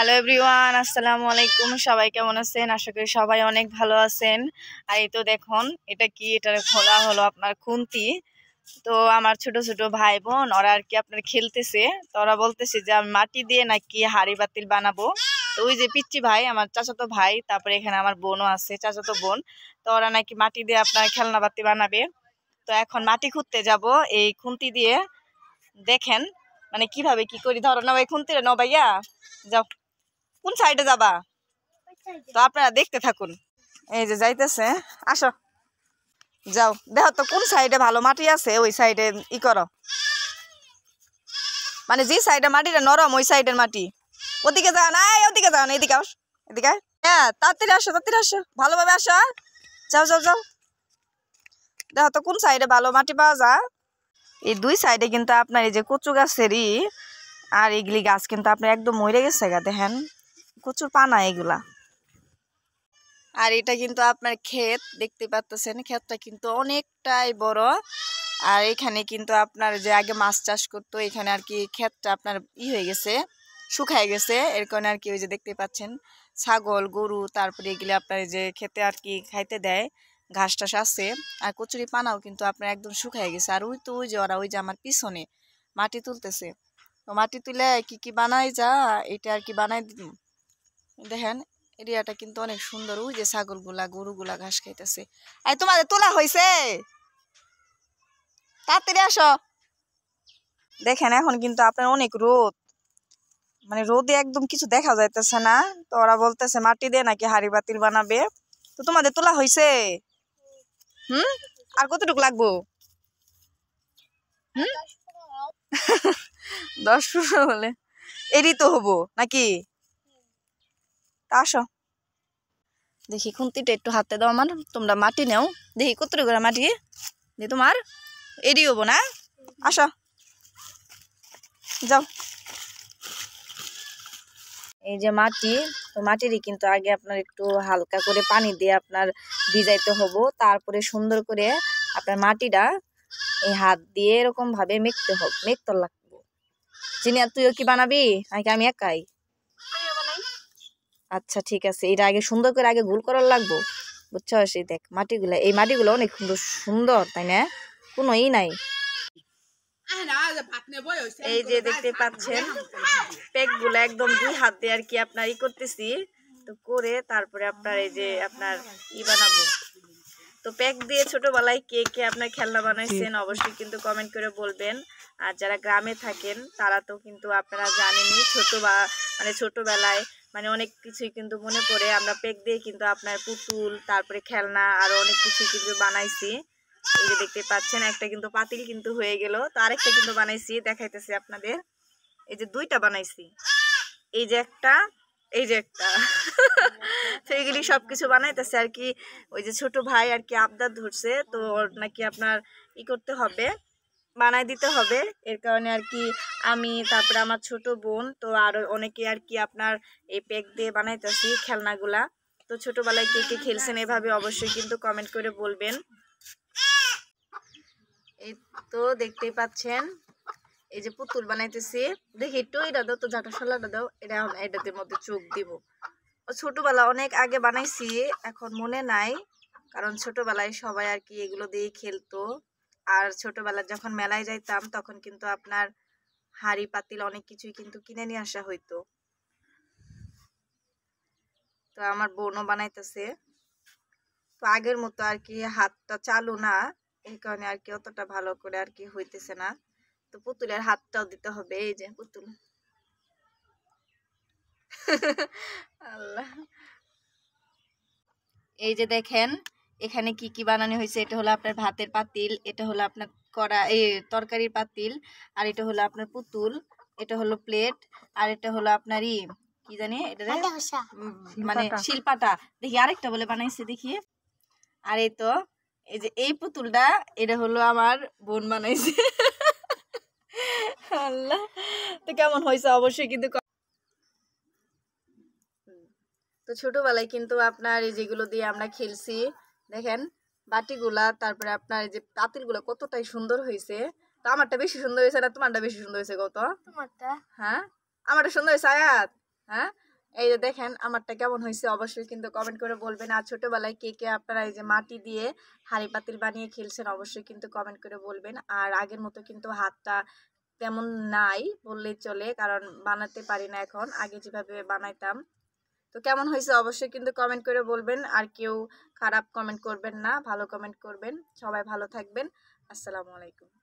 Hello everyone, আসসালামু আলাইকুম। সবাই কেমন আছেন? আশা করি সবাই অনেক ভালো আছেন। আর এই তো দেখুন, এটা কি, এটা খোলা হলো আপনার খুন্তি। তো আমার ছোট ছোট ভাই বোন ওরা আর কি আপনার খেলতেছে। তো ওরা বলতেছে যে আমি মাটি দিয়ে নাকি হাড়ি বাতিল বানাবো। তো ওই যে পিচ্চি ভাই, আমার চাচাতো ভাই, তারপরে এখানে আমার বোনও আছে, চাচাতো বোন। তো ওরা নাকি মাটি দিয়ে আপনার খেলনা বাতি বানাবে। তো এখন মাটি খুঁড়তে যাব এই খুন্তি দিয়ে। দেখেন মানে কিভাবে কি করি। ধরো না ভাই, খুন্তি রে, ন ভাইয়া যাও, কোন সাইডে যাবা? তো আপনারা দেখতে থাকুন। এই যে যাইতেছে, আসো যাও, দেখো তো কোন সাইডে ভালো মাটি আছে, ওই সাইডে ই করো। মানে যে সাইডে মাটিটা নরম ওই সাইডের মাটি। ওদিকে যাও না, ওদিকে যাও না, এদিকে আস, এদিকে। হ্যাঁ, তাড়াতাড়ি আসো, তাড়াতাড়ি আসো, ভালোভাবে আসো। যাও যাও যাও, দেখো তো কোন সাইডে ভালো মাটি পাওয়া যায়। এই দুই সাইডে কিন্তু আপনার এই যে কচু গাছেরই, আর এগুলি গাছ কিন্তু আপনার একদম মরে গেছে গা, দেখেন কচুর পানা এগুলা। আর এটা কিন্তু আপনার ক্ষেত, দেখতে পাচ্ছেন ক্ষেতটা কিন্তু অনেকটাই বড়। আর এখানে কিন্তু আপনার যে আগে মাছ চাষ করতো, এখানে আর কি ক্ষেতটা আপনার হয়ে গেছে, শুকায় গেছে। এর কারণে আর কি ওই যে দেখতে পাচ্ছেন ছাগল গরু, তারপরে এগুলি আপনার যে খেতে আর কি খাইতে দেয়, ঘাস টাস আছে। আর কচুরি পানাও কিন্তু আপনার একদম শুকায় গেছে। আর ওই তো ওই যে ওরা ওই যে আমার পিছনে মাটি তুলতেছে। তো মাটি তুলে কি কি বানাই যা, এটা আর কি বানাই দেখেন। এরিয়াটা কিন্তু অনেক সুন্দর। ওই যে ছাগলগুলা গরুগুলা ঘাস খাইতেছে। এই তোমাদের তোলা হয়েছে, তাড়াতাড়ি আসো। দেখেন এখন কিন্তু আপনার অনেক রোদ, মানে রোদে একদম কিছু দেখা যাইতেছে না। তো ওরা বলতেছে মাটি দিয়ে নাকি হাড়ি বাতিল বানাবে। তো তোমাদের তোলা হয়েছে? আর কতটুকু লাগবো? 10-15 বলে এরই তো হবো নাকি? আসো দেখি, খুন্তিটা একটু হাতে দাও আমার, তোমরা মাটি নেও দেখি কতটুকু করে মাটি দিয়ে তোমার এরই হবো না। আসো যাও। এই যে মাটি, তো মাটিরই কিন্তু আগে আপনার একটু হালকা করে পানি দিয়ে আপনার ভিজাইতে হবো। তারপরে সুন্দর করে আপনার মাটিটা এই হাত দিয়ে এরকম ভাবে মেখতে হবে, মেখতে লাগবো। চিনি, আর তুইও কি বানাবি নাকি আমি একাই? আচ্ছা ঠিক আছে, এটা আগে সুন্দর করে আগে গোল করার লাগবো, বুঝছো? সেই দেখ মাটিগুলা, এই মাটিগুলো অনেক সুন্দর সুন্দর, তাই না? কোনো ই নাই। এই যে দেখতে পাচ্ছেন পেক গুলা একদম 2 হাত দিয়ে আর কি আপনার ই করতেছি। তো করে তারপরে আপনার এই যে আপনার ই বানাবো। তো প্যাক দিয়ে ছোটবেলায় কে কে আপনার খেলনা বানাইছেন অবশ্যই কিন্তু কমেন্ট করে বলবেন। আর যারা গ্রামে থাকেন তারা তো কিন্তু আপনারা জানেনই, মানে ছোটবেলায় মানে অনেক কিছুই কিন্তু মনে পড়ে। আমরা প্যাক দিয়ে কিন্তু আপনার পুতুল, তারপরে খেলনা, আরো অনেক কিছু কিন্তু বানাইছি। এই যে দেখতে পাচ্ছেন একটা কিন্তু পাতিল কিন্তু হয়ে গেল। তো আরেকটা কিন্তু বানাইছি, দেখাইতেছি আপনাদের। এই যে 2টা বানাইছি, এই যে একটা, এই যে একটা। তো এগুলি সবকিছু বানাইতেছে আর কি। ওই যে ছোট ভাই আর কি আবদার ধরছে, তো ওর নাকি আপনার ই করতে হবে, বানাই দিতে হবে। এর কারণে আর কি আমি, তারপরে আমার ছোট বোন, তো আরো অনেকে আর কি আপনার এই প্যাক দিয়ে বানাইতেছি খেলনাগুলা। তো ছোটবেলায় কে কে খেলছেন এভাবে অবশ্যই কিন্তু কমেন্ট করে বলবেন। এই তো দেখতেই পাচ্ছেন এই যে পুতুল বানাইতেছি। দেখি একটু এটা দাও তো, ঝাঁটা শোলাটা দাও, এটা এটাতে মধ্যে চোখ দিব। ছোটবেলা অনেক আগে বানাইছি, এখন মনে নাই, কারণ ছোটবেলায় সবাই আর কি এগুলো দিয়ে খেলতো। আর ছোটবেলায় যখন মেলায় যাইতাম তখন কিন্তু আপনার হাঁড়ি পাতিল অনেক কিছুই কিন্তু কিনে নিয়ে আসা হইতো। তো আমার বোনও বানাইতেছে। তো আগের মতো আর কি হাতটা চালু না, এই কারণে আর কি অতটা ভালো করে আর কি হইতেছে না। তো পুতুলের হাতটাও দিতে হবে, এই যে পুতুল। আল্লাহ, এই যে দেখেন এখানে কি কি বানানো হয়েছে। এটা হলো আপনার ভাতের পাতিল, এটা হলো আপনার কড়া, এই তরকারির পাতিল, আর এটা হলো আপনার পুতুল, এটা হলো প্লেট, আর এটা হলো আপনার কি জানি এটা মানে শিলপাটা। দেখি আরেকটা বলে বানাইছে দেখি। আর এই তো এই যে এই পুতুলটা, এটা হলো আমার বোন বানাইছে। আল্লাহ, তো কেমন হয়েছে অবশ্যই কিন্তু। তো ছোটবেলায় কিন্তু আপনার এই যেগুলো দিয়ে আমরা খেলছি, দেখেন বাটিগুলা, তারপরে আপনার এই যে পাতিলগুলা কতটাই সুন্দর হয়েছে। তো আমারটা বেশি সুন্দর হয়েছে না তোমারটা বেশি সুন্দর হয়েছে? কত তোমারটা? হ্যাঁ, আমারটা সুন্দর হয়েছে আয়াত? হ্যাঁ, এই যে দেখেন আমারটা কেমন হয়েছে অবশ্যই কিন্তু কমেন্ট করে বলবেন। আর ছোটবেলায় কে কে আপনারা এই যে মাটি দিয়ে হাঁড়ি পাতিল বানিয়ে খেলছেন অবশ্যই কিন্তু কমেন্ট করে বলবেন। আর আগের মতো কিন্তু হাতটা তেমন নাই বললেই চলে, কারণ বানাতে পারি না এখন, আগে যেভাবে বানাইতাম। তো কেমন হয়েছে অবশ্যই কিন্তু কমেন্ট করে বলবেন। আর কেউ খারাপ কমেন্ট করবেন না, ভালো কমেন্ট করবেন। সবাই ভালো থাকবেন। আসসালামু আলাইকুম।